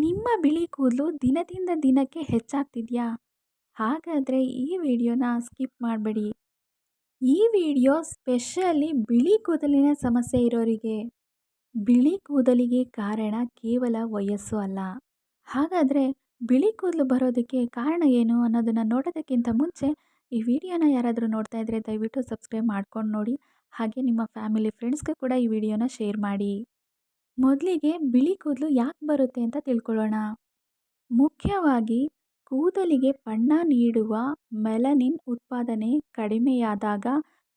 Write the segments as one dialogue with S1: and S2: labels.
S1: ನಿಮ್ಮ ಬಿಳಿ ಕೂದಲು ದಿನದಿಂದ ದಿನಕ್ಕೆ ಹೆಚ್ಚಾಗ್ತಿದೆಯಾ? ಹಾಗಾದರೆ ಈ ವಿಡಿಯೋನ ಸ್ಕಿಪ್ ಮಾಡಬೇಡಿ. ಈ ವಿಡಿಯೋ ಸ್ಪೆಷಲಿ ಬಿಳಿ ಕೂದಲಿನ ಸಮಸ್ಯೆ ಇರೋರಿಗೆ. ಬಿಳಿ ಕೂದಲಿಗೆ ಕಾರಣ ಕೇವಲ ವಯಸ್ಸು ಅಲ್ಲ. ಹಾಗಾದರೆ ಬಿಳಿ ಕೂದಲು ಬರೋದಕ್ಕೆ ಕಾರಣ ಏನು ಅನ್ನೋದನ್ನು ನೋಡೋದಕ್ಕಿಂತ ಮುಂಚೆ ಈ ವಿಡಿಯೋನ ಯಾರಾದರೂ ನೋಡ್ತಾ ಇದ್ದರೆ ದಯವಿಟ್ಟು ಸಬ್ಸ್ಕ್ರೈಬ್ ಮಾಡ್ಕೊಂಡು ನೋಡಿ. ಹಾಗೆ ನಿಮ್ಮ ಫ್ಯಾಮಿಲಿ ಫ್ರೆಂಡ್ಸ್ಗೆ ಕೂಡ ಈ ವಿಡಿಯೋನ ಶೇರ್ ಮಾಡಿ. ಮೊದಲಿಗೆ ಬಿಳಿ ಕೂದಲು ಯಾಕೆ ಬರುತ್ತೆ ಅಂತ ತಿಳ್ಕೊಳ್ಳೋಣ. ಮುಖ್ಯವಾಗಿ ಕೂದಲಿಗೆ ಬಣ್ಣ ನೀಡುವ ಮೆಲನಿನ್ ಉತ್ಪಾದನೆ ಕಡಿಮೆಯಾದಾಗ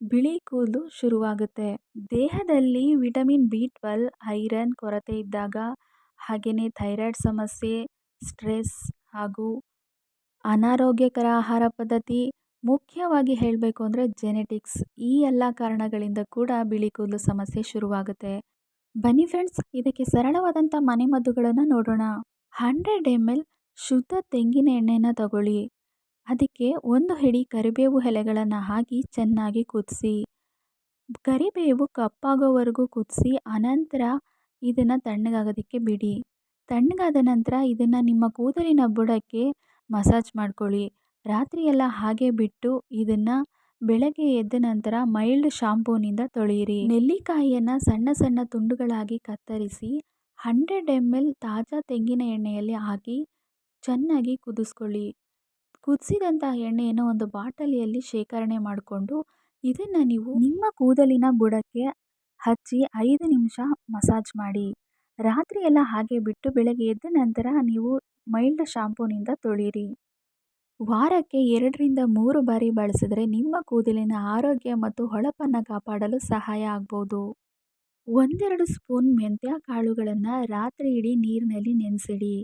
S1: ಬಿಳಿ ಕೂದಲು ಶುರುವಾಗುತ್ತೆ. ದೇಹದಲ್ಲಿ ವಿಟಮಿನ್ ಬಿ12, ಐರನ್ ಕೊರತೆ ಇದ್ದಾಗ, ಹಾಗೆಯೇ ಥೈರಾಯ್ಡ್ ಸಮಸ್ಯೆ, ಸ್ಟ್ರೆಸ್ ಹಾಗೂ ಅನಾರೋಗ್ಯಕರ ಆಹಾರ ಪದ್ಧತಿ, ಮುಖ್ಯವಾಗಿ ಹೇಳಬೇಕು ಅಂದರೆ ಜೆನೆಟಿಕ್ಸ್, ಈ ಎಲ್ಲ ಕಾರಣಗಳಿಂದ ಕೂಡ ಬಿಳಿ ಕೂದಲು ಸಮಸ್ಯೆ ಶುರುವಾಗುತ್ತೆ. ಬನ್ನಿ ಫ್ರೆಂಡ್ಸ್, ಇದಕ್ಕೆ ಸರಳವಾದಂಥ ಮನೆಮದ್ದುಗಳನ್ನು ನೋಡೋಣ. 100 ml ಶುದ್ಧ ತೆಂಗಿನ ಎಣ್ಣೆನ ತಗೊಳ್ಳಿ. ಅದಕ್ಕೆ 1 ಹಿಡಿ ಕರಿಬೇವು ಎಲೆಗಳನ್ನು ಹಾಕಿ ಚೆನ್ನಾಗಿ ಕುದಿಸಿ. ಕರಿಬೇವು ಕಪ್ಪಾಗೋವರೆಗೂ ಕುದಿಸಿ ಅನಂತರ ಇದನ್ನು ತಣ್ಣಗಾಗೋದಕ್ಕೆ ಬಿಡಿ. ತಣ್ಣಗಾದ ನಂತರ ಇದನ್ನು ನಿಮ್ಮ ಕೂದಲಿನ ಬುಡಕ್ಕೆ ಮಸಾಜ್ ಮಾಡ್ಕೊಳ್ಳಿ. ರಾತ್ರಿಯೆಲ್ಲ ಹಾಗೆ ಬಿಟ್ಟು ಇದನ್ನು ಬೆಳಗ್ಗೆ ಎದ್ದ ನಂತರ ಮೈಲ್ಡ್ ಶಾಂಪೂನಿಂದ ತೊಳೆಯಿರಿ. ನೆಲ್ಲಿಕಾಯಿಯನ್ನು ಸಣ್ಣ ಸಣ್ಣ ತುಂಡುಗಳಾಗಿ ಕತ್ತರಿಸಿ 100 ml ತಾಜಾ ತೆಂಗಿನ ಎಣ್ಣೆಯಲ್ಲಿ ಹಾಕಿ ಚೆನ್ನಾಗಿ ಕುದಿಸ್ಕೊಳ್ಳಿ. ಕುದಿಸಿದಂಥ ಎಣ್ಣೆಯನ್ನು ಒಂದು ಬಾಟಲಿಯಲ್ಲಿ ಶೇಖರಣೆ ಮಾಡಿಕೊಂಡು ಇದನ್ನು ನೀವು ನಿಮ್ಮ ಕೂದಲಿನ ಬುಡಕ್ಕೆ ಹಚ್ಚಿ 5 ನಿಮಿಷ ಮಸಾಜ್ ಮಾಡಿ. ರಾತ್ರಿಯೆಲ್ಲ ಹಾಗೆ ಬಿಟ್ಟು ಬೆಳಗ್ಗೆ ಎದ್ದ ನಂತರ ನೀವು ಮೈಲ್ಡ್ ಶಾಂಪೂನಿಂದ ತೊಳೆಯಿರಿ. ವಾರಕ್ಕೆ 2 ರಿಂದ 3 ಬಾರಿ ಬಳಸಿದರೆ ನಿಮ್ಮ ಕೂದಲಿನ ಆರೋಗ್ಯ ಮತ್ತು ಹೊಳಪನ್ನು ಕಾಪಾಡಲು ಸಹಾಯ ಆಗ್ಬೋದು. 1-2 ಸ್ಪೂನ್ ಮೆಂತ್ಯ ಕಾಳುಗಳನ್ನು ರಾತ್ರಿ ಇಡೀ ನೀರಿನಲ್ಲಿ ನೆನೆಸಿಡಿ.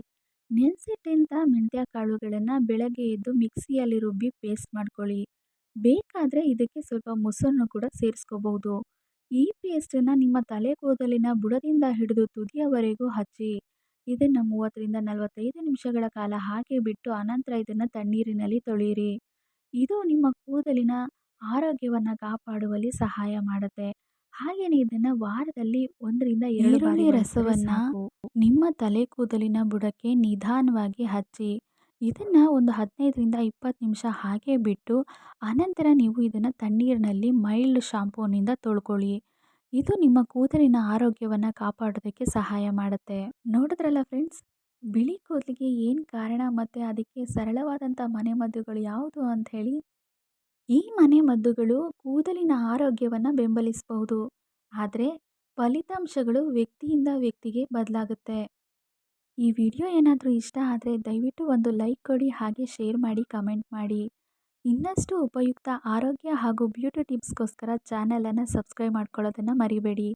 S1: ನೆನೆಸಿಟ್ಟಂಥ ಮೆಂತ್ಯ ಕಾಳುಗಳನ್ನು ಬೆಳಗ್ಗೆ ಎದ್ದು ಮಿಕ್ಸಿಯಲ್ಲಿ ರುಬ್ಬಿ ಪೇಸ್ಟ್ ಮಾಡ್ಕೊಳ್ಳಿ. ಬೇಕಾದರೆ ಇದಕ್ಕೆ ಸ್ವಲ್ಪ ಮೊಸರನ್ನು ಕೂಡ ಸೇರಿಸ್ಕೋಬಹುದು. ಈ ಪೇಸ್ಟನ್ನು ನಿಮ್ಮ ತಲೆ ಕೂದಲಿನ ಬುಡದಿಂದ ಹಿಡಿದು ತುದಿಯವರೆಗೂ ಹಚ್ಚಿ ಇದನ್ನು 30 ರಿಂದ 45 ನಿಮಿಷಗಳ ಕಾಲ ಹಾಗೆ ಬಿಟ್ಟು ಅನಂತರ ಇದನ್ನು ತಣ್ಣೀರಿನಲ್ಲಿ ತೊಳೆಯಿರಿ. ಇದು ನಿಮ್ಮ ಕೂದಲಿನ ಆರೋಗ್ಯವನ್ನು ಕಾಪಾಡುವಲ್ಲಿ ಸಹಾಯ ಮಾಡುತ್ತೆ. ಹಾಗೆಯೇ ಇದನ್ನು ವಾರದಲ್ಲಿ 1 ರಿಂದ 2 ಬಾರಿ ರಸವನ್ನು ನಿಮ್ಮ ತಲೆ ಕೂದಲಿನ ಬುಡಕ್ಕೆ ನಿಧಾನವಾಗಿ ಹಚ್ಚಿ ಇದನ್ನು ಒಂದು 15 ರಿಂದ 20 ನಿಮಿಷ ಹಾಗೆ ಬಿಟ್ಟು ಅನಂತರ ನೀವು ಇದನ್ನು ತಣ್ಣೀರಿನಲ್ಲಿ ಮೈಲ್ಡ್ ಶಾಂಪೂನಿಂದ ತೊಳ್ಕೊಳ್ಳಿ. ಇದು ನಿಮ್ಮ ಕೂದಲಿನ ಆರೋಗ್ಯವನ್ನು ಕಾಪಾಡೋದಕ್ಕೆ ಸಹಾಯ ಮಾಡುತ್ತೆ. ನೋಡಿದ್ರಲ್ಲ ಫ್ರೆಂಡ್ಸ್, ಬಿಳಿ ಕೂದಲಿಗೆ ಏನು ಕಾರಣ ಮತ್ತು ಅದಕ್ಕೆ ಸರಳವಾದಂಥ ಮನೆಮದ್ದುಗಳು ಯಾವುದು ಅಂಥೇಳಿ. ಈ ಮನೆಮದ್ದುಗಳು ಕೂದಲಿನ ಆರೋಗ್ಯವನ್ನು ಬೆಂಬಲಿಸಬಹುದು, ಆದರೆ ಫಲಿತಾಂಶಗಳು ವ್ಯಕ್ತಿಯಿಂದ ವ್ಯಕ್ತಿಗೆ ಬದಲಾಗುತ್ತೆ. ಈ ವಿಡಿಯೋ ಏನಾದರೂ ಇಷ್ಟ ಆದರೆ ದಯವಿಟ್ಟು ಒಂದು ಲೈಕ್ ಕೊಡಿ, ಹಾಗೆ ಶೇರ್ ಮಾಡಿ, ಕಮೆಂಟ್ ಮಾಡಿ. ಇನ್ನಷ್ಟು ಉಪಯುಕ್ತ ಆರೋಗ್ಯ ಹಾಗೂ ಬ್ಯೂಟಿ ಟಿಪ್ಸ್ಗೋಸ್ಕರ ಚಾನಲನ್ನು ಸಬ್ಸ್ಕ್ರೈಬ್ ಮಾಡ್ಕೊಳ್ಳೋದನ್ನು ಮರಿಬೇಡಿ.